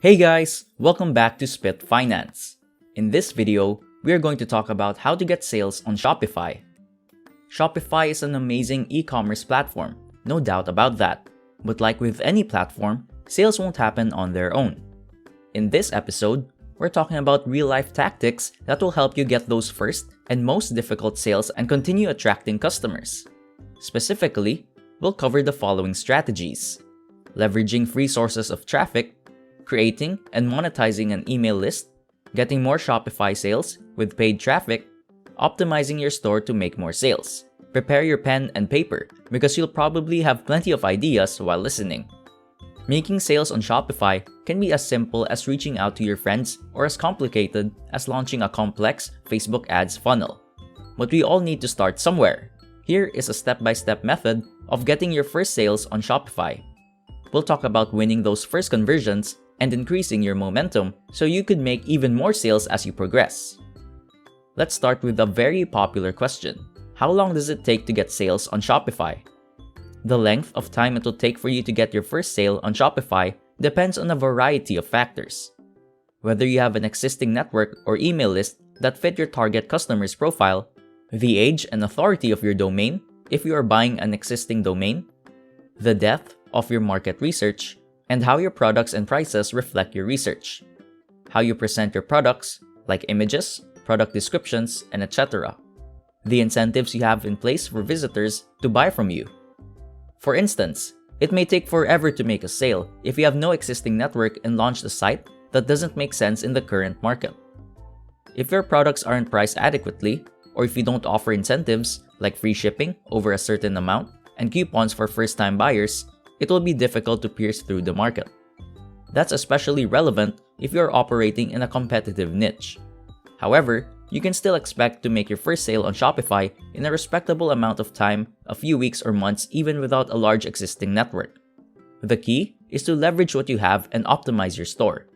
Hey guys, welcome back to Spit Finance. In this video, we are going to talk about how to get sales on Shopify. Shopify is an amazing e-commerce platform, no doubt about that. But like with any platform, sales won't happen on their own. In this episode, we're talking about real-life tactics that will help you get those first and most difficult sales and continue attracting customers. Specifically, we'll cover the following strategies: leveraging free sources of traffic, creating and monetizing an email list, getting more Shopify sales with paid traffic, optimizing your store to make more sales. Prepare your pen and paper because you'll probably have plenty of ideas while listening. Making sales on Shopify can be as simple as reaching out to your friends or as complicated as launching a complex Facebook ads funnel. But we all need to start somewhere. Here is a step-by-step method of getting your first sales on Shopify. We'll talk about winning those first conversions and increasing your momentum so you could make even more sales as you progress. Let's start with a very popular question. How long does it take to get sales on Shopify? The length of time it will take for you to get your first sale on Shopify depends on a variety of factors. Whether you have an existing network or email list that fit your target customer's profile, the age and authority of your domain if you are buying an existing domain, the depth of your market research, and how your products and prices reflect your research, how you present your products, like images, product descriptions, and etc., the incentives you have in place for visitors to buy from you. For instance, it may take forever to make a sale if you have no existing network and launch a site that doesn't make sense in the current market. If your products aren't priced adequately, or if you don't offer incentives like free shipping over a certain amount and coupons for first-time buyers, it will be difficult to pierce through the market. That's especially relevant if you are operating in a competitive niche. However, you can still expect to make your first sale on Shopify in a respectable amount of time, a few weeks or months, even without a large existing network. The key is to leverage what you have and optimize your store.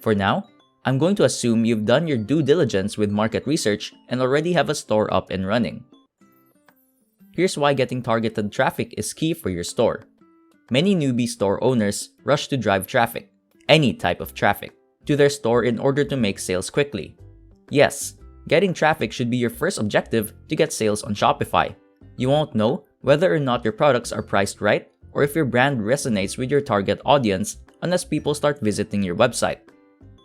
For now, I'm going to assume you've done your due diligence with market research and already have a store up and running. Here's why getting targeted traffic is key for your store. Many newbie store owners rush to drive traffic, any type of traffic, to their store in order to make sales quickly. Yes, getting traffic should be your first objective to get sales on Shopify. You won't know whether or not your products are priced right or if your brand resonates with your target audience unless people start visiting your website.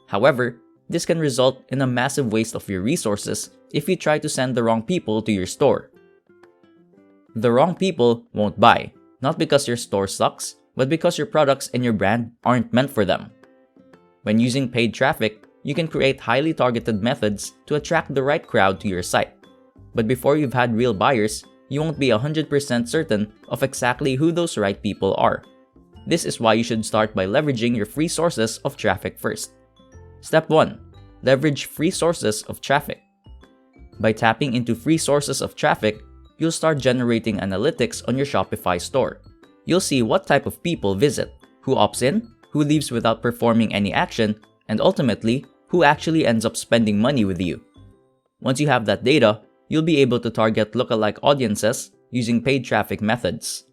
However, this can result in a massive waste of your resources if you try to send the wrong people to your store. The wrong people won't buy, not because your store sucks, but because your products and your brand aren't meant for them. When using paid traffic, you can create highly targeted methods to attract the right crowd to your site. But before you've had real buyers, you won't be 100% certain of exactly who those right people are. This is why you should start by leveraging your free sources of traffic first. Step 1. Leverage free sources of traffic. By tapping into free sources of traffic, you'll start generating analytics on your Shopify store. You'll see what type of people visit, who opts in, who leaves without performing any action, and ultimately, who actually ends up spending money with you. Once you have that data, you'll be able to target lookalike audiences using paid traffic methods.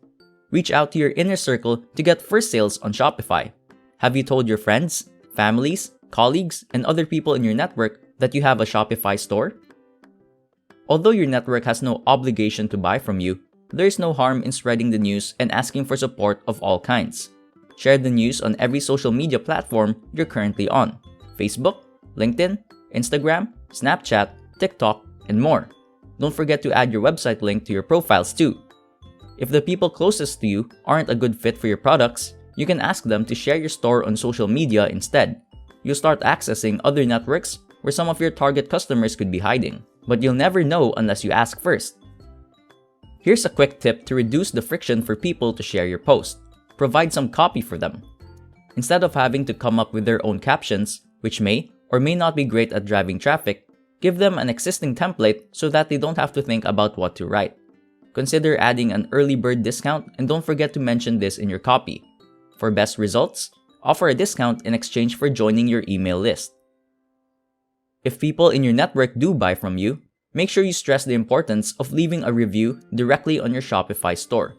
Reach out to your inner circle to get first sales on Shopify. Have you told your friends, families, colleagues, and other people in your network that you have a Shopify store? Although your network has no obligation to buy from you, there is no harm in spreading the news and asking for support of all kinds. Share the news on every social media platform you're currently on: Facebook, LinkedIn, Instagram, Snapchat, TikTok, and more. Don't forget to add your website link to your profiles too. If the people closest to you aren't a good fit for your products, you can ask them to share your store on social media instead. You'll start accessing other networks where some of your target customers could be hiding. But you'll never know unless you ask first. Here's a quick tip to reduce the friction for people to share your post. Provide some copy for them. Instead of having to come up with their own captions, which may or may not be great at driving traffic, give them an existing template so that they don't have to think about what to write. Consider adding an early bird discount and don't forget to mention this in your copy. For best results, offer a discount in exchange for joining your email list. If people in your network do buy from you, make sure you stress the importance of leaving a review directly on your Shopify store.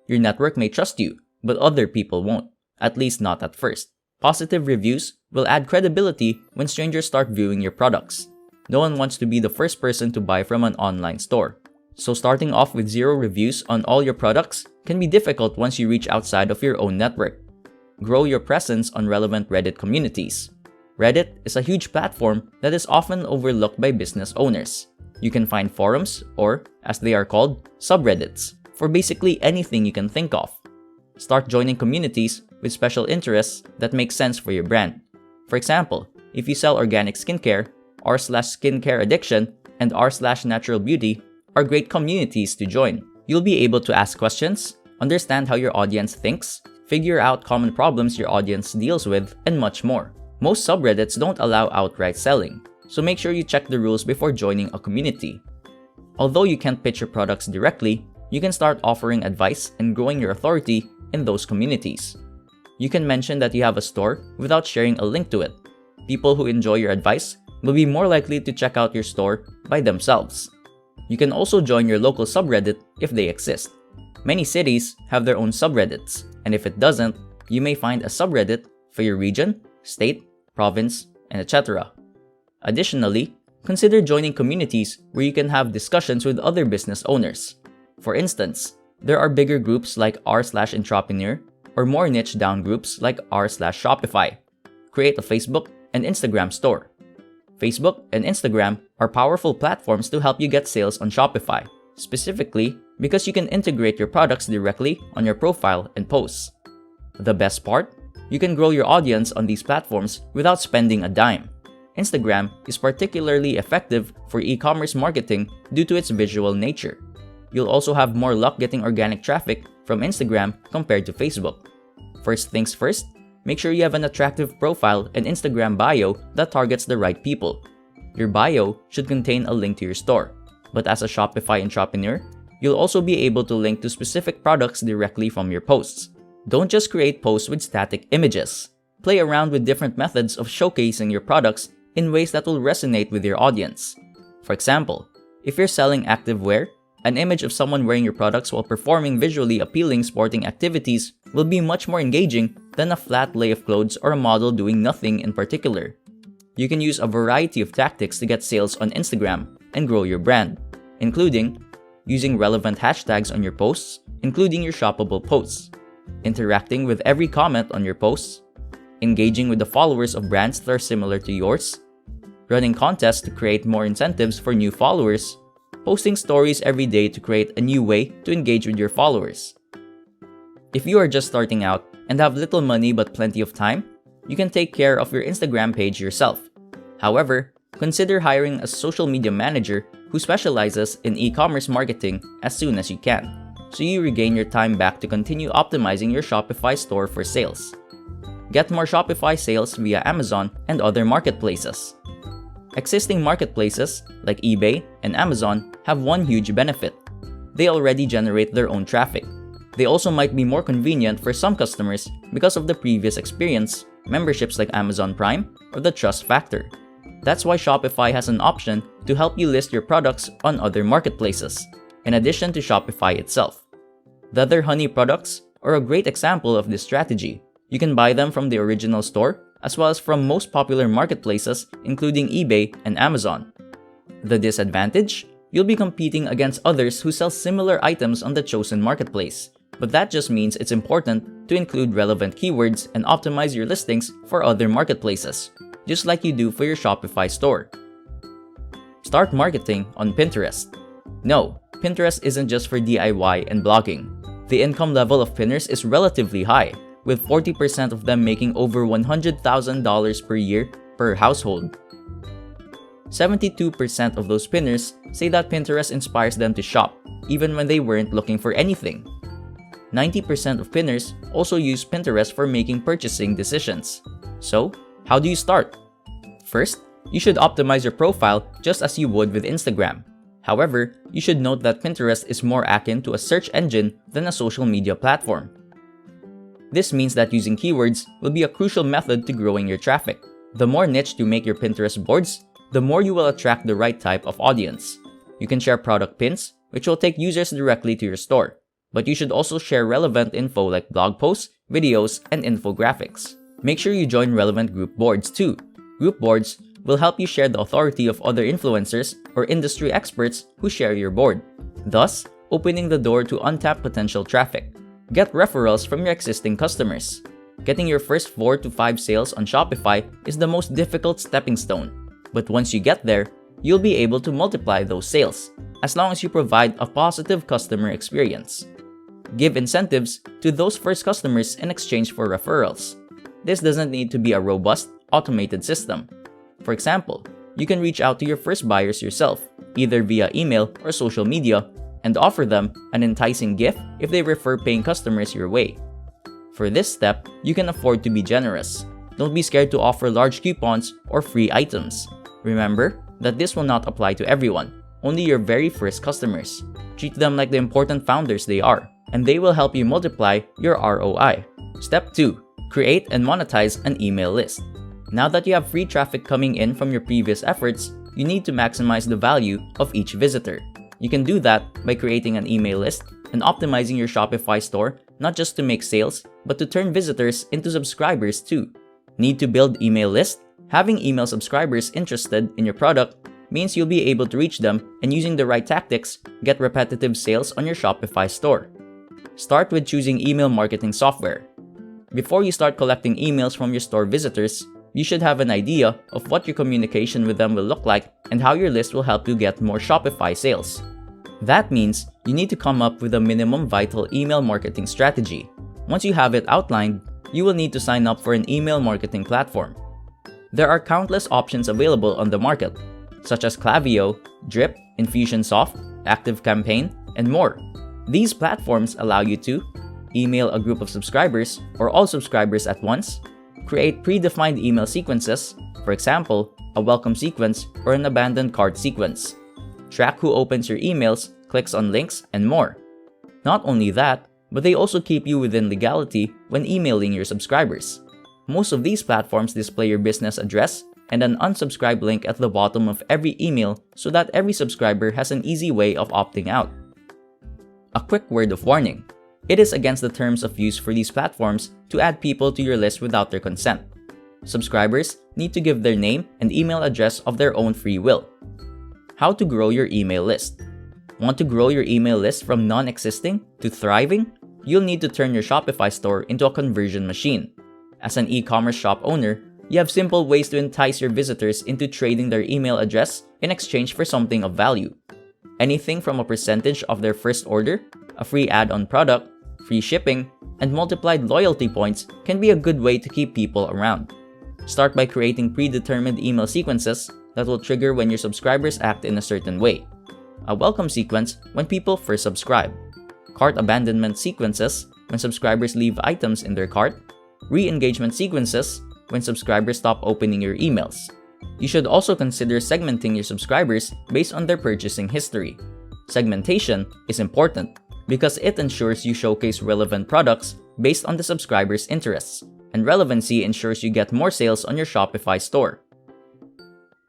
Your network may trust you, but other people won't, at least not at first. Positive reviews will add credibility when strangers start viewing your products. No one wants to be the first person to buy from an online store. So starting off with 0 reviews on all your products can be difficult once you reach outside of your own network. Grow your presence on relevant Reddit communities. Reddit is a huge platform that is often overlooked by business owners. You can find forums, or, as they are called, subreddits, for basically anything you can think of. Start joining communities with special interests that make sense for your brand. For example, if you sell organic skincare, r/skincare addiction, and r/natural beauty are great communities to join. You'll be able to ask questions, understand how your audience thinks, figure out common problems your audience deals with, and much more. Most subreddits don't allow outright selling, so make sure you check the rules before joining a community. Although you can't pitch your products directly, you can start offering advice and growing your authority in those communities. You can mention that you have a store without sharing a link to it. People who enjoy your advice will be more likely to check out your store by themselves. You can also join your local subreddit if they exist. Many cities have their own subreddits, and if it doesn't, you may find a subreddit for your region, state, province, and etc. Additionally, consider joining communities where you can have discussions with other business owners. For instance, there are bigger groups like r/entrepreneur or more niche down groups like r/Shopify. Create a Facebook and Instagram store. Facebook and Instagram are powerful platforms to help you get sales on Shopify, specifically because you can integrate your products directly on your profile and posts. The best part? You can grow your audience on these platforms without spending a dime. Instagram is particularly effective for e-commerce marketing due to its visual nature. You'll also have more luck getting organic traffic from Instagram compared to Facebook. First things first, make sure you have an attractive profile and Instagram bio that targets the right people. Your bio should contain a link to your store, but as a Shopify entrepreneur, you'll also be able to link to specific products directly from your posts. Don't just create posts with static images. Play around with different methods of showcasing your products in ways that will resonate with your audience. For example, if you're selling activewear, an image of someone wearing your products while performing visually appealing sporting activities will be much more engaging than a flat lay of clothes or a model doing nothing in particular. You can use a variety of tactics to get sales on Instagram and grow your brand, including using relevant hashtags on your posts, including your shoppable posts, interacting with every comment on your posts, engaging with the followers of brands that are similar to yours, running contests to create more incentives for new followers, posting stories every day to create a new way to engage with your followers. If you are just starting out and have little money but plenty of time, you can take care of your Instagram page yourself. However, consider hiring a social media manager who specializes in e-commerce marketing as soon as you can, so you regain your time back to continue optimizing your Shopify store for sales. Get more Shopify sales via Amazon and other marketplaces. Existing marketplaces like eBay and Amazon have one huge benefit. They already generate their own traffic. They also might be more convenient for some customers because of the previous experience, memberships like Amazon Prime, or the trust factor. That's why Shopify has an option to help you list your products on other marketplaces, in addition to Shopify itself. The other Honey products are a great example of this strategy. You can buy them from the original store, as well as from most popular marketplaces including eBay and Amazon. The disadvantage? You'll be competing against others who sell similar items on the chosen marketplace, but that just means it's important to include relevant keywords and optimize your listings for other marketplaces, just like you do for your Shopify store. Start marketing on Pinterest. No, Pinterest isn't just for DIY and blogging. The income level of pinners is relatively high, with 40% of them making over $100,000 per year per household. 72% of those pinners say that Pinterest inspires them to shop, even when they weren't looking for anything. 90% of pinners also use Pinterest for making purchasing decisions. So, how do you start? First, you should optimize your profile just as you would with Instagram. However, you should note that Pinterest is more akin to a search engine than a social media platform. This means that using keywords will be a crucial method to growing your traffic. The more niche you make your Pinterest boards, the more you will attract the right type of audience. You can share product pins, which will take users directly to your store, but you should also share relevant info like blog posts, videos, and infographics. Make sure you join relevant group boards too. Group boards will help you share the authority of other influencers or industry experts who share your board, thus opening the door to untapped potential traffic. Get referrals from your existing customers. Getting your first 4 to 5 sales on Shopify is the most difficult stepping stone, but once you get there, you'll be able to multiply those sales, as long as you provide a positive customer experience. Give incentives to those first customers in exchange for referrals. This doesn't need to be a robust, automated system. For example, you can reach out to your first buyers yourself, either via email or social media, and offer them an enticing gift if they refer paying customers your way. For this step, you can afford to be generous. Don't be scared to offer large coupons or free items. Remember that this will not apply to everyone, only your very first customers. Treat them like the important founders they are, and they will help you multiply your ROI. Step 2. Create and monetize an email list. Now that you have free traffic coming in from your previous efforts, you need to maximize the value of each visitor. You can do that by creating an email list and optimizing your Shopify store not just to make sales, but to turn visitors into subscribers too. Need to build email list? Having email subscribers interested in your product means you'll be able to reach them, and using the right tactics, get repetitive sales on your Shopify store. Start with choosing email marketing software. Before you start collecting emails from your store visitors, you should have an idea of what your communication with them will look like and how your list will help you get more Shopify sales. That means you need to come up with a minimum vital email marketing strategy. Once you have it outlined, you will need to sign up for an email marketing platform. There are countless options available on the market, such as Klaviyo, Drip, Infusionsoft, ActiveCampaign, and more. These platforms allow you to email a group of subscribers or all subscribers at once, create predefined email sequences, for example, a welcome sequence or an abandoned cart sequence, track who opens your emails, clicks on links, and more. Not only that, but they also keep you within legality when emailing your subscribers. Most of these platforms display your business address and an unsubscribe link at the bottom of every email so that every subscriber has an easy way of opting out. A quick word of warning. It is against the terms of use for these platforms to add people to your list without their consent. Subscribers need to give their name and email address of their own free will. How to grow your email list. Want to grow your email list from non-existing to thriving? You'll need to turn your Shopify store into a conversion machine. As an e-commerce shop owner, you have simple ways to entice your visitors into trading their email address in exchange for something of value. Anything from a percentage of their first order, a free add-on product, free shipping, and multiplied loyalty points can be a good way to keep people around. Start by creating predetermined email sequences that will trigger when your subscribers act in a certain way. A welcome sequence when people first subscribe. Cart abandonment sequences when subscribers leave items in their cart. Re-engagement sequences when subscribers stop opening your emails. You should also consider segmenting your subscribers based on their purchasing history. Segmentation is important because it ensures you showcase relevant products based on the subscribers' interests, and relevancy ensures you get more sales on your Shopify store.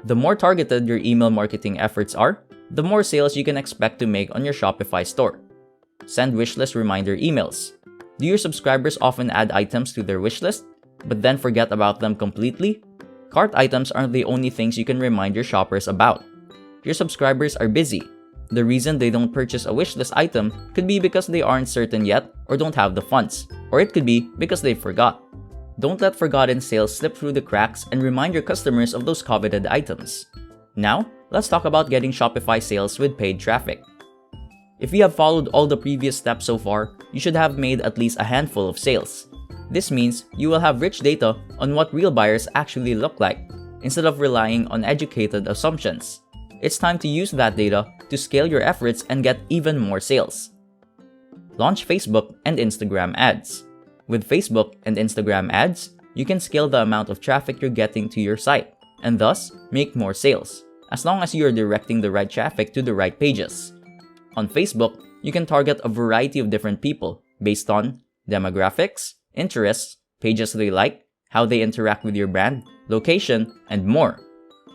The more targeted your email marketing efforts are, the more sales you can expect to make on your Shopify store. Send wishlist reminder emails. Do your subscribers often add items to their wishlist, but then forget about them completely? Cart items aren't the only things you can remind your shoppers about. Your subscribers are busy. The reason they don't purchase a wishlist item could be because they aren't certain yet or don't have the funds, or it could be because they forgot. Don't let forgotten sales slip through the cracks and remind your customers of those coveted items. Now, let's talk about getting Shopify sales with paid traffic. If you have followed all the previous steps so far, you should have made at least a handful of sales. This means you will have rich data on what real buyers actually look like, instead of relying on educated assumptions. It's time to use that data to scale your efforts and get even more sales. Launch Facebook and Instagram ads. With Facebook and Instagram ads, you can scale the amount of traffic you're getting to your site, and thus make more sales, as long as you are directing the right traffic to the right pages. On Facebook, you can target a variety of different people based on demographics, interests, pages they like, how they interact with your brand, location, and more.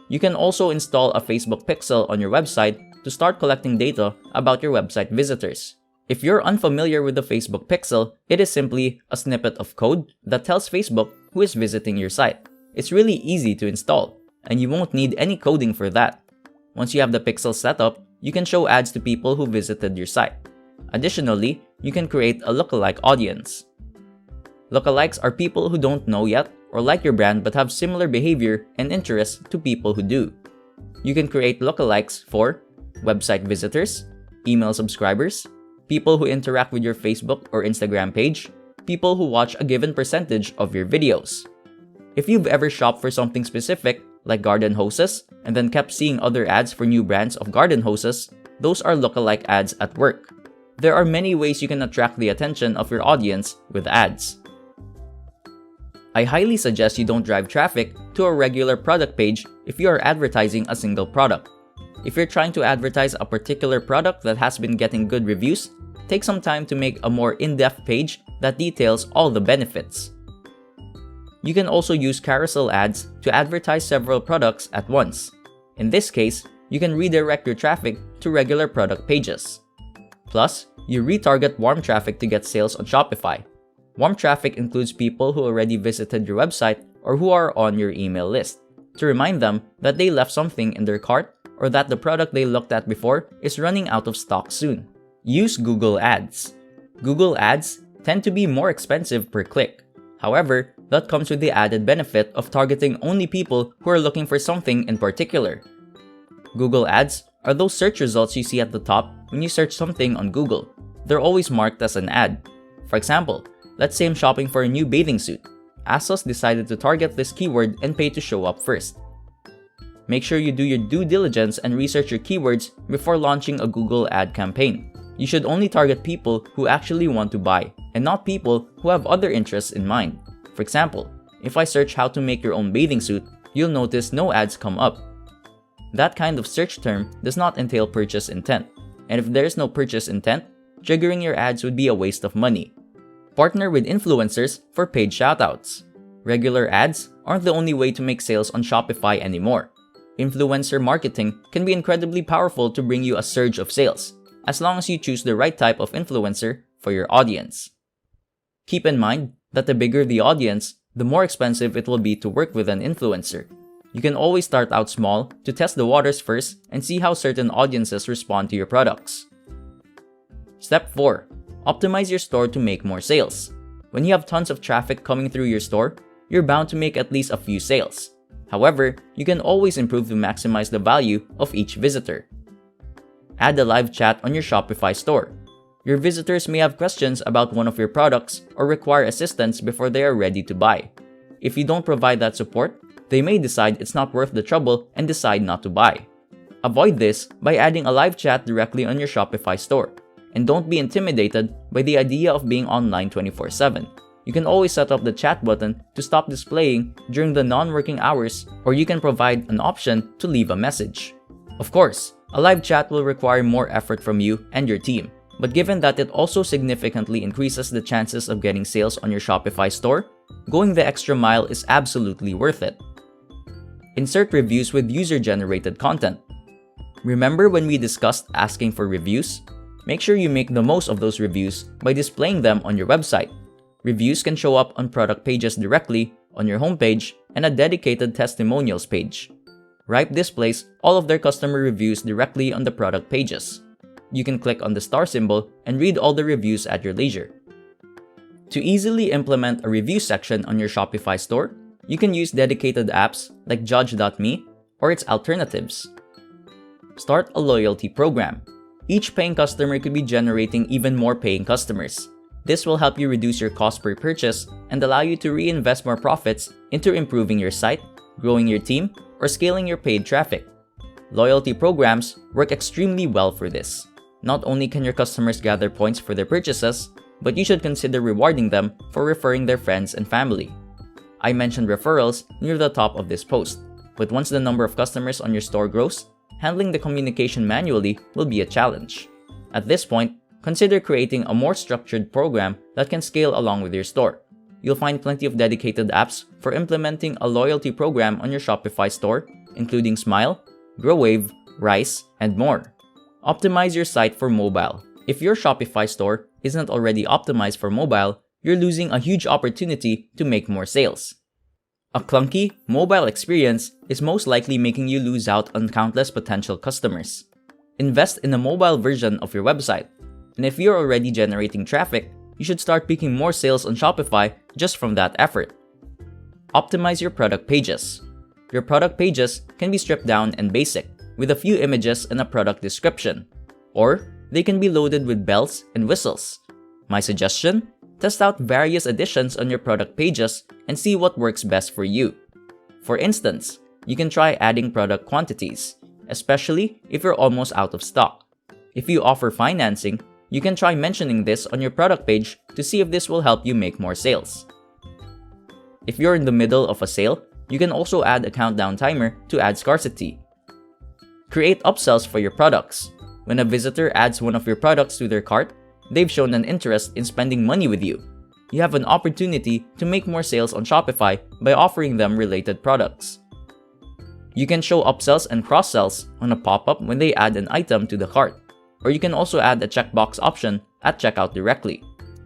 You can also install a Facebook pixel on your website to start collecting data about your website visitors. If you're unfamiliar with the Facebook pixel, it is simply a snippet of code that tells Facebook who is visiting your site. It's really easy to install, and you won't need any coding for that. Once you have the pixels set up, you can show ads to people who visited your site. Additionally, you can create a lookalike audience. Lookalikes are people who don't know yet or like your brand but have similar behavior and interests to people who do. You can create lookalikes for website visitors, email subscribers, people who interact with your Facebook or Instagram page, people who watch a given percentage of your videos. If you've ever shopped for something specific, like garden hoses, and then kept seeing other ads for new brands of garden hoses, those are lookalike ads at work. There are many ways you can attract the attention of your audience with ads. I highly suggest you don't drive traffic to a regular product page if you are advertising a single product. If you're trying to advertise a particular product that has been getting good reviews, take some time to make a more in-depth page that details all the benefits. You can also use carousel ads to advertise several products at once. In this case, you can redirect your traffic to regular product pages. Plus, you retarget warm traffic to get sales on Shopify. Warm traffic includes people who already visited your website or who are on your email list, to remind them that they left something in their cart or that the product they looked at before is running out of stock soon. Use Google Ads. Google Ads tend to be more expensive per click. However, that comes with the added benefit of targeting only people who are looking for something in particular. Google Ads are those search results you see at the top when you search something on Google. They're always marked as an ad. For example, let's say I'm shopping for a new bathing suit. ASOS decided to target this keyword and pay to show up first. Make sure you do your due diligence and research your keywords before launching a Google ad campaign. You should only target people who actually want to buy, and not people who have other interests in mind. For example, if I search how to make your own bathing suit, you'll notice no ads come up. That kind of search term does not entail purchase intent, and if there's no purchase intent, triggering your ads would be a waste of money. Partner with influencers for paid shoutouts. Regular ads aren't the only way to make sales on Shopify anymore. Influencer marketing can be incredibly powerful to bring you a surge of sales, as long as you choose the right type of influencer for your audience. Keep in mind that the bigger the audience, the more expensive it will be to work with an influencer. You can always start out small to test the waters first and see how certain audiences respond to your products. Step 4. Optimize your store to make more sales. When you have tons of traffic coming through your store, you're bound to make at least a few sales. However, you can always improve to maximize the value of each visitor. Add a live chat on your Shopify store. Your visitors may have questions about one of your products or require assistance before they are ready to buy. If you don't provide that support, they may decide it's not worth the trouble and decide not to buy. Avoid this by adding a live chat directly on your Shopify store. And don't be intimidated by the idea of being online 24/7. You can always set up the chat button to stop displaying during the non-working hours, or you can provide an option to leave a message. Of course, a live chat will require more effort from you and your team, but given that it also significantly increases the chances of getting sales on your Shopify store, going the extra mile is absolutely worth it. Insert reviews with user-generated content. Remember when we discussed asking for reviews? Make sure you make the most of those reviews by displaying them on your website. Reviews can show up on product pages directly, on your homepage, and a dedicated testimonials page. Ripe displays all of their customer reviews directly on the product pages. You can click on the star symbol and read all the reviews at your leisure. To easily implement a review section on your Shopify store, you can use dedicated apps like Judge.me or its alternatives. Start a loyalty program. Each paying customer could be generating even more paying customers. This will help you reduce your cost per purchase and allow you to reinvest more profits into improving your site, growing your team, or scaling your paid traffic. Loyalty programs work extremely well for this. Not only can your customers gather points for their purchases, but you should consider rewarding them for referring their friends and family. I mentioned referrals near the top of this post, but once the number of customers on your store grows, handling the communication manually will be a challenge. At this point, consider creating a more structured program that can scale along with your store. You'll find plenty of dedicated apps for implementing a loyalty program on your Shopify store, including Smile, GrowWave, Rise, and more. Optimize your site for mobile. If your Shopify store isn't already optimized for mobile, you're losing a huge opportunity to make more sales. A clunky, mobile experience is most likely making you lose out on countless potential customers. Invest in a mobile version of your website, and if you're already generating traffic, you should start picking more sales on Shopify just from that effort. Optimize your product pages. Your product pages can be stripped down and basic, with a few images and a product description, or they can be loaded with bells and whistles. My suggestion? Test out various additions on your product pages and see what works best for you. For instance, you can try adding product quantities, especially if you're almost out of stock. If you offer financing, you can try mentioning this on your product page to see if this will help you make more sales. If you're in the middle of a sale, you can also add a countdown timer to add scarcity. Create upsells for your products. When a visitor adds one of your products to their cart, they've shown an interest in spending money with you. You have an opportunity to make more sales on Shopify by offering them related products. You can show upsells and cross-sells on a pop-up when they add an item to the cart, or you can also add a checkbox option at checkout directly.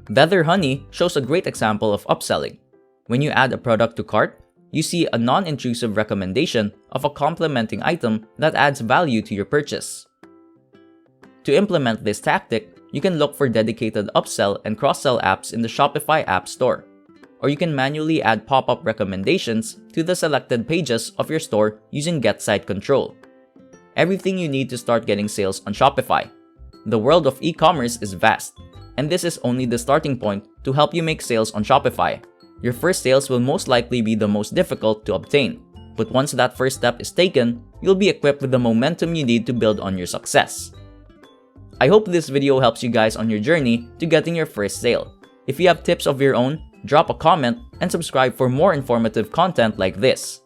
Better Honey shows a great example of upselling. When you add a product to cart, you see a non-intrusive recommendation of a complementing item that adds value to your purchase. To implement this tactic, you can look for dedicated upsell and cross-sell apps in the Shopify App Store, or you can manually add pop-up recommendations to the selected pages of your store using Get Site Control. Everything you need to start getting sales on Shopify. The world of e-commerce is vast, and this is only the starting point to help you make sales on Shopify. Your first sales will most likely be the most difficult to obtain, but once that first step is taken, you'll be equipped with the momentum you need to build on your success. I hope this video helps you guys on your journey to getting your first sale. If you have tips of your own, drop a comment and subscribe for more informative content like this.